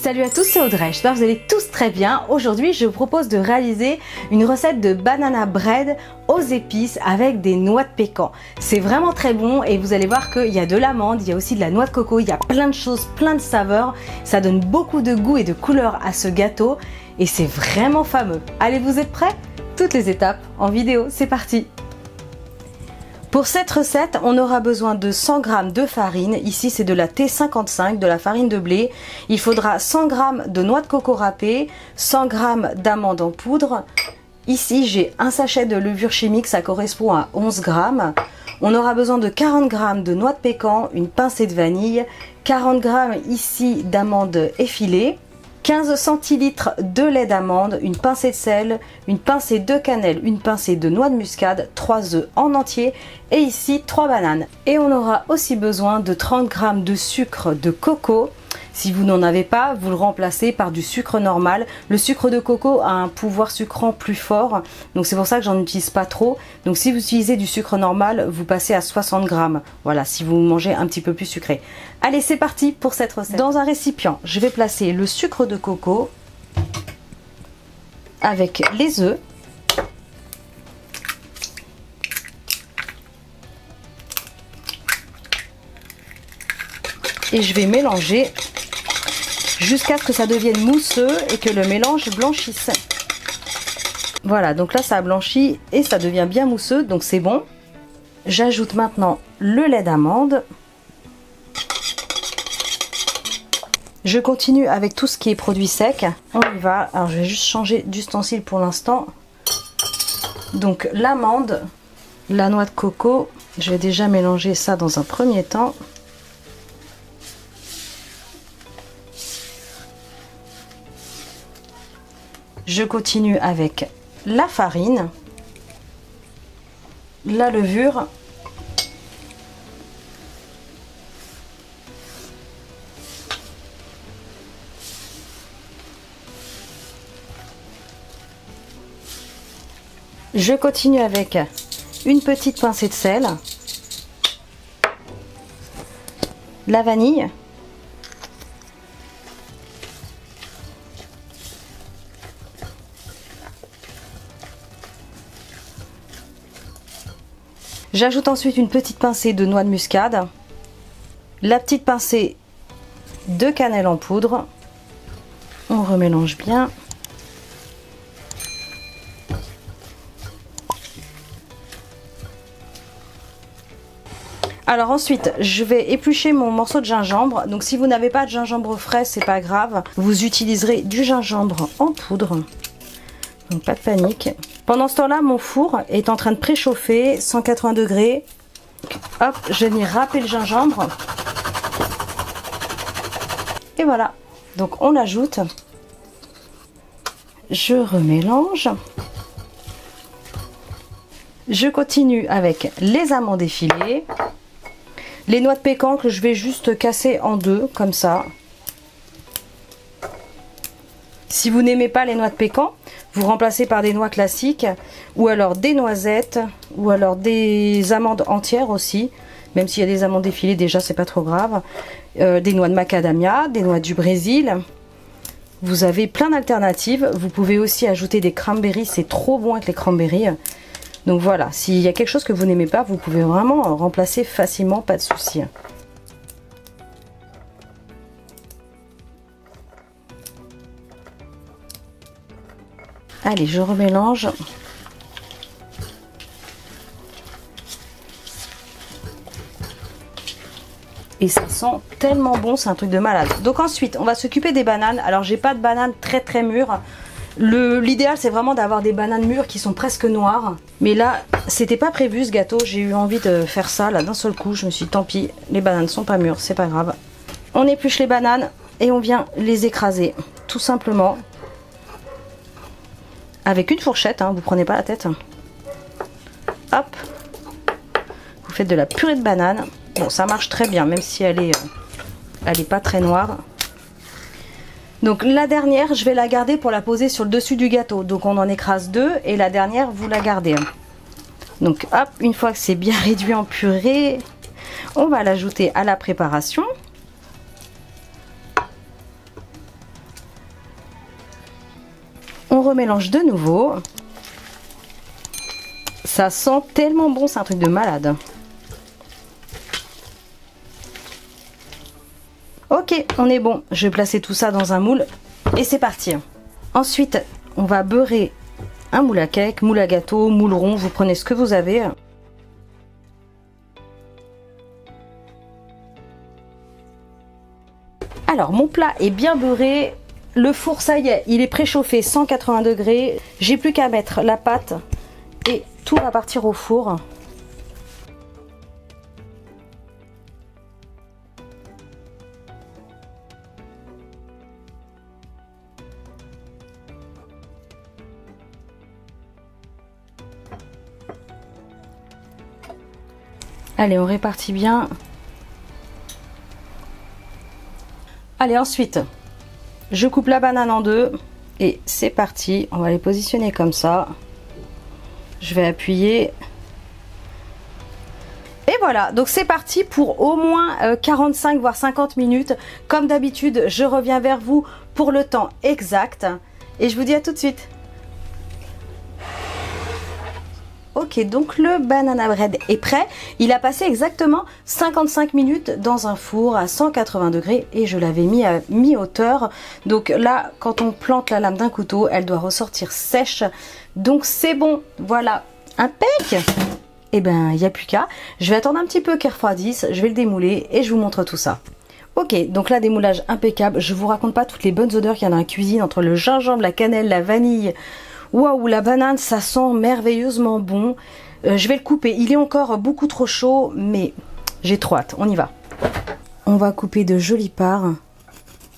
Salut à tous, c'est Audrey, j'espère que vous allez tous très bien. Aujourd'hui, je vous propose de réaliser une recette de banana bread aux épices avec des noix de pécan. C'est vraiment très bon et vous allez voir qu'il y a de l'amande, il y a aussi de la noix de coco, il y a plein de choses, plein de saveurs. Ça donne beaucoup de goût et de couleur à ce gâteau et c'est vraiment fameux. Allez, vous êtes prêts? Toutes les étapes en vidéo, c'est parti! Pour cette recette, on aura besoin de 100 g de farine. Ici, c'est de la T55, de la farine de blé. Il faudra 100 g de noix de coco râpée, 100 g d'amandes en poudre. Ici, j'ai un sachet de levure chimique, ça correspond à 11 g. On aura besoin de 40 g de noix de pécan, une pincée de vanille, 40 g ici d'amandes effilées, 15 centilitres de lait d'amande, une pincée de sel, une pincée de cannelle, une pincée de noix de muscade, 3 œufs en entier et ici 3 bananes. Et on aura aussi besoin de 30 g de sucre de coco. Si vous n'en avez pas, vous le remplacez par du sucre normal. Le sucre de coco a un pouvoir sucrant plus fort, donc c'est pour ça que j'en utilise pas trop. Donc si vous utilisez du sucre normal, vous passez à 60 g. Voilà, si vous mangez un petit peu plus sucré. Allez, c'est parti pour cette recette. Dans un récipient, je vais placer le sucre de coco avec les œufs. Et je vais mélanger jusqu'à ce que ça devienne mousseux et que le mélange blanchisse. Voilà, donc là ça a blanchi et ça devient bien mousseux, donc c'est bon. J'ajoute maintenant le lait d'amande. Je continue avec tout ce qui est produit sec. On y va. Alors je vais juste changer d'ustensile pour l'instant. Donc l'amande, la noix de coco, je vais déjà mélanger ça dans un premier temps. Je continue avec la farine, la levure, je continue avec une petite pincée de sel, la vanille, j'ajoute ensuite une petite pincée de noix de muscade, la petite pincée de cannelle en poudre. On remélange bien. Alors ensuite, je vais éplucher mon morceau de gingembre. Donc si vous n'avez pas de gingembre frais, c'est pas grave. Vous utiliserez du gingembre en poudre. Donc pas de panique. Pendant ce temps-là, mon four est en train de préchauffer, 180 degrés. Hop, je vais venir râper le gingembre. Et voilà. Donc on l'ajoute. Je remélange. Je continue avec les amandes effilées. Les noix de pécan que je vais juste casser en deux, comme ça. Si vous n'aimez pas les noix de pécan, vous remplacez par des noix classiques ou alors des noisettes ou alors des amandes entières aussi, même s'il y a des amandes effilées déjà c'est pas trop grave, des noix de macadamia, des noix du Brésil. Vous avez plein d'alternatives. Vous pouvez aussi ajouter des cranberries, c'est trop bon avec les cranberries. Donc voilà, s'il y a quelque chose que vous n'aimez pas, vous pouvez vraiment remplacer facilement, pas de souci. Allez, je remélange. Et ça sent tellement bon, c'est un truc de malade. Donc ensuite, on va s'occuper des bananes. Alors, j'ai pas de bananes très mûres. L'idéal, c'est vraiment d'avoir des bananes mûres qui sont presque noires. Mais là, c'était pas prévu ce gâteau. J'ai eu envie de faire ça là d'un seul coup. Je me suis dit, tant pis, les bananes sont pas mûres, c'est pas grave. On épluche les bananes et on vient les écraser, tout simplement. Avec une fourchette, hein, vous prenez pas la tête. Hop. Vous faites de la purée de banane. Bon, ça marche très bien, même si elle est pas très noire. Donc la dernière, je vais la garder pour la poser sur le dessus du gâteau. Donc on en écrase deux et la dernière, vous la gardez. Donc hop, une fois que c'est bien réduit en purée, on va l'ajouter à la préparation. On remélange de nouveau. Ça sent tellement bon, c'est un truc de malade. Ok, on est bon. Je vais placer tout ça dans un moule et c'est parti. Ensuite, on va beurrer un moule à cake, moule à gâteau, moule rond, vous prenez ce que vous avez. Alors, mon plat est bien beurré. Le four, ça y est, il est préchauffé 180 degrés. J'ai plus qu'à mettre la pâte et tout va partir au four. Allez, on répartit bien. Allez, ensuite, je coupe la banane en deux et c'est parti. On va les positionner comme ça. Je vais appuyer. Et voilà, donc c'est parti pour au moins 45 voire 50 minutes. Comme d'habitude, je reviens vers vous pour le temps exact. Et je vous dis à tout de suite. Ok, donc le banana bread est prêt. Il a passé exactement 55 minutes dans un four à 180 degrés et je l'avais mis à mi-hauteur. Donc là, quand on plante la lame d'un couteau, elle doit ressortir sèche. Donc c'est bon, voilà, impec. Et ben, il n'y a plus qu'à. Je vais attendre un petit peu qu'elle refroidisse, je vais le démouler et je vous montre tout ça. Ok, donc là, démoulage impeccable. Je vous raconte pas toutes les bonnes odeurs qu'il y a dans la cuisine entre le gingembre, la cannelle, la vanille. Waouh, la banane, ça sent merveilleusement bon. Je vais le couper. Il est encore beaucoup trop chaud, mais j'ai trop hâte. On y va. On va couper de jolies parts.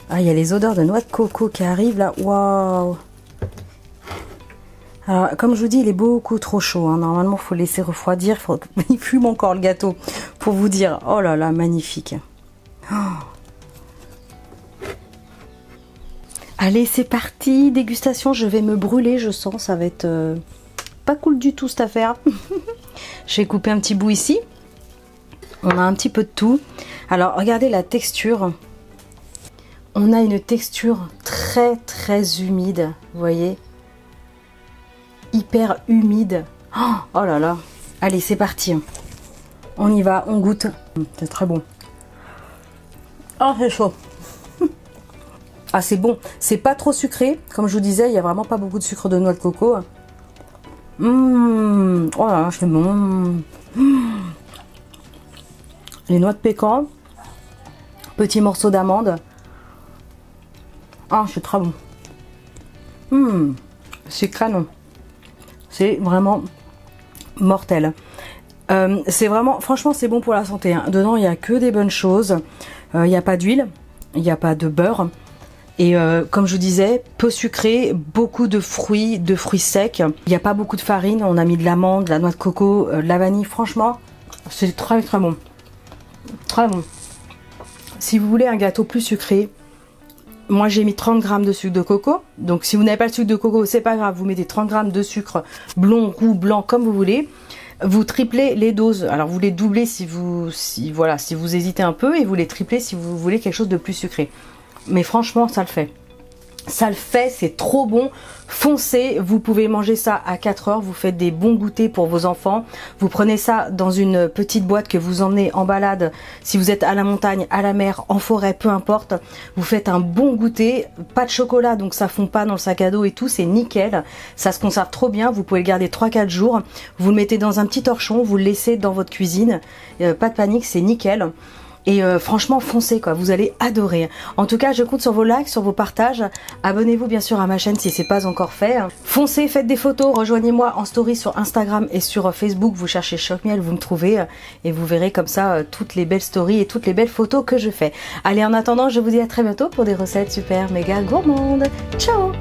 Ah, il y a les odeurs de noix de coco qui arrivent là. Waouh. Alors, comme je vous dis, il est beaucoup trop chaud. Hein. Normalement, il faut laisser refroidir. Il fume encore le gâteau, pour vous dire. Oh là là, magnifique. Oh. Allez, c'est parti, dégustation, je vais me brûler, je sens, ça va être pas cool du tout cette affaire. Je vais couper un petit bout ici. On a un petit peu de tout. Alors, regardez la texture. On a une texture très très humide, vous voyez. Hyper humide. Oh là là. Allez, c'est parti. On y va, on goûte. C'est très bon. Oh, c'est chaud. Ah, c'est bon, c'est pas trop sucré. Comme je vous disais, il n'y a vraiment pas beaucoup de sucre de noix de coco. Oh là là, c'est bon. Les noix de pécan. Petit morceau d'amande. Ah, c'est très bon. C'est canon. C'est vraiment mortel. C'est vraiment, franchement, c'est bon pour la santé. Hein. Dedans, il n'y a que des bonnes choses. Il n'y a pas d'huile. Il n'y a pas de beurre. Et comme je vous disais, peu sucré, beaucoup de fruits secs. Il n'y a pas beaucoup de farine, on a mis de l'amande, de la noix de coco, de la vanille. Franchement, c'est très très bon. Très bon. Si vous voulez un gâteau plus sucré, moi j'ai mis 30 g de sucre de coco. Donc si vous n'avez pas le sucre de coco, c'est pas grave, vous mettez 30 g de sucre blond, roux, blanc, comme vous voulez. Vous triplez les doses. Alors vous les doublez si vous hésitez un peu et vous les triplez si vous voulez quelque chose de plus sucré. Mais franchement, ça le fait. Ça le fait, c'est trop bon. Foncez, vous pouvez manger ça à 4 heures. Vous faites des bons goûters pour vos enfants. Vous prenez ça dans une petite boîte que vous emmenez en balade. Si vous êtes à la montagne, à la mer, en forêt, peu importe. Vous faites un bon goûter. Pas de chocolat, donc ça fond pas dans le sac à dos et tout. C'est nickel. Ça se conserve trop bien. Vous pouvez le garder 3-4 jours. Vous le mettez dans un petit torchon. Vous le laissez dans votre cuisine. Pas de panique, c'est nickel. Et franchement, foncez quoi, vous allez adorer. En tout cas, je compte sur vos likes, sur vos partages. Abonnez-vous bien sûr à ma chaîne si c'est pas encore fait. Foncez, faites des photos, rejoignez-moi en story sur Instagram et sur Facebook. Vous cherchez Choc Miel, vous me trouvez et vous verrez comme ça toutes les belles stories et toutes les belles photos que je fais. Allez, en attendant, je vous dis à très bientôt pour des recettes super méga gourmandes. Ciao!